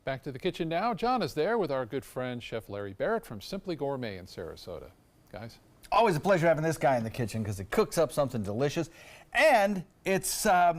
Back to the kitchen now. John is there with our good friend, Chef Larry Barrett from Simply Gourmet in Sarasota. Guys? Always a pleasure having this guy in the kitchen because it cooks up something delicious. And it's, how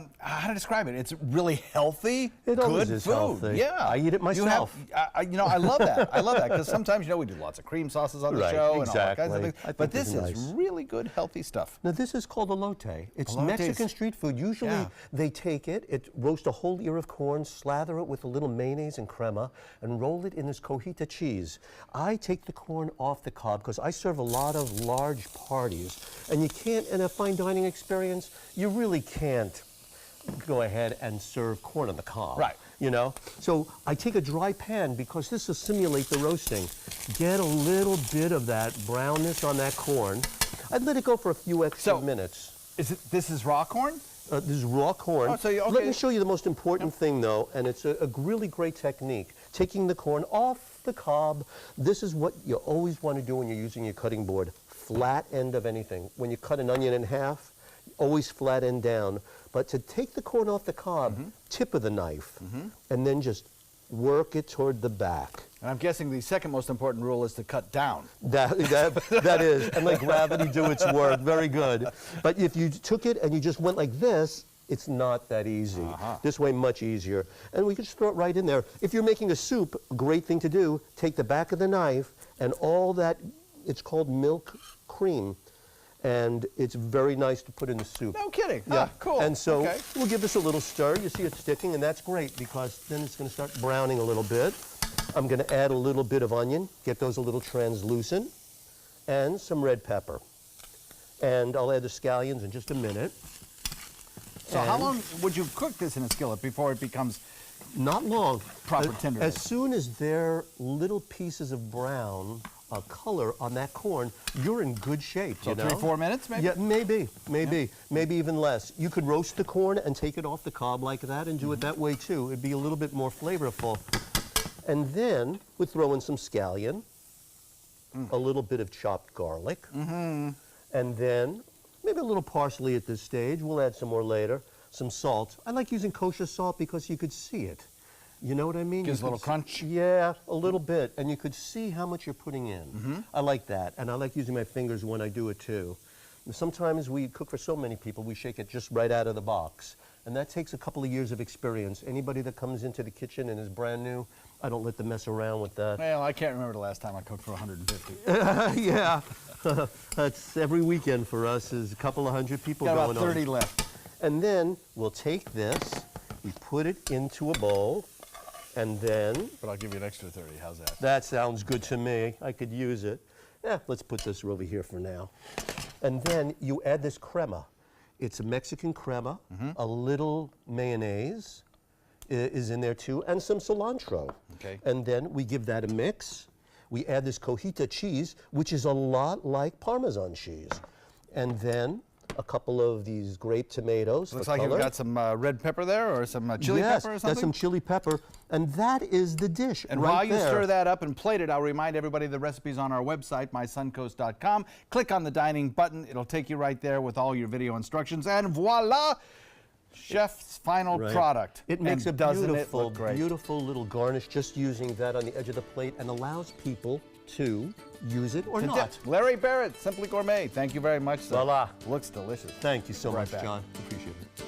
to describe it? It's really healthy, it good is food. Healthy. Yeah. I eat it myself. I love that. I love that because sometimes, we do lots of cream sauces on the show and all kinds of things. But this is really good, healthy stuff. Now, this is called elote. It's Mexican street food. Usually, they take it, roast a whole ear of corn, slather it with a little mayonnaise and crema, and roll it in this cojita cheese. I take the corn off the cob because I serve a lot of large parties, and you can't, in a fine dining experience, you really can't go ahead and serve corn on the cob. Right. So I take a dry pan because this will simulate the roasting. Get a little bit of that brownness on that corn. I'd let it go for a few extra minutes. This is raw corn? This is raw corn. Oh, so Let me show you the most important thing, though, and it's a really great technique. Taking the corn off the cob. This is what you always want to do when you're using your cutting board. Flat end of anything. When you cut an onion in half, always flat end down. But to take the corn off the cob, tip of the knife, and then just work it toward the back. And I'm guessing the second most important rule is to cut down. That is, and let gravity do its work. Very good. But if you took it and you just went like this, it's not that easy. This way, much easier. And we can just throw it right in there. If you're making a soup, a great thing to do, take the back of the knife and all that, it's called milk cream. And it's very nice to put in the soup. No kidding. Yeah, cool. And so we'll give this a little stir. You see it sticking, and that's great because then it's going to start browning a little bit. I'm going to add a little bit of onion, get those a little translucent, and some red pepper. And I'll add the scallions in just a minute. So how long would you cook this in a skillet before it becomes not long. Proper tenderness? As soon as there are little pieces of brown color on that corn, you're in good shape. So 3-4 minutes, maybe? Yeah, maybe even less. You could roast the corn and take it off the cob like that and do it that way too. It'd be a little bit more flavorful. And then we throw in some scallion, a little bit of chopped garlic, and then maybe a little parsley at this stage. We'll add some more later. Some salt. I like using kosher salt because you could see it. You know what I mean? Gives a little crunch? Yeah, a little bit. And you could see how much you're putting in. I like that. And I like using my fingers when I do it too. Sometimes we cook for so many people, we shake it just right out of the box. And that takes a couple of years of experience. Anybody that comes into the kitchen and is brand new, I don't let them mess around with that. Well, I can't remember the last time I cooked for 150. Yeah. That's every weekend for us is a couple of hundred people going on. Got about 30 left. And then we'll take this, we put it into a bowl, and then... But I'll give you an extra 30, how's that? That sounds good to me. I could use it. Yeah, let's put this over here for now. And then you add this crema. It's a Mexican crema, a little mayonnaise is in there too, and some cilantro. Okay. And then we give that a mix. We add this cojita cheese, which is a lot like Parmesan cheese. And then a couple of these grape tomatoes. Looks like you've got some red pepper there, or some chili pepper or something? Yes, that's some chili pepper, and that is the dish. And right while you there. stir that up and plate it, I'll remind everybody the recipe's on our website, mysuncoast.com. Click on the dining button. It'll take you right there with all your video instructions, and voila! Chef's final product. It makes and a beautiful, beautiful little garnish just using that on the edge of the plate and allows people to use it or not. Dip. Larry Barrett, Simply Gourmet. Thank you very much, sir. Voila. Looks delicious. Thank you so much, back. John. Appreciate it.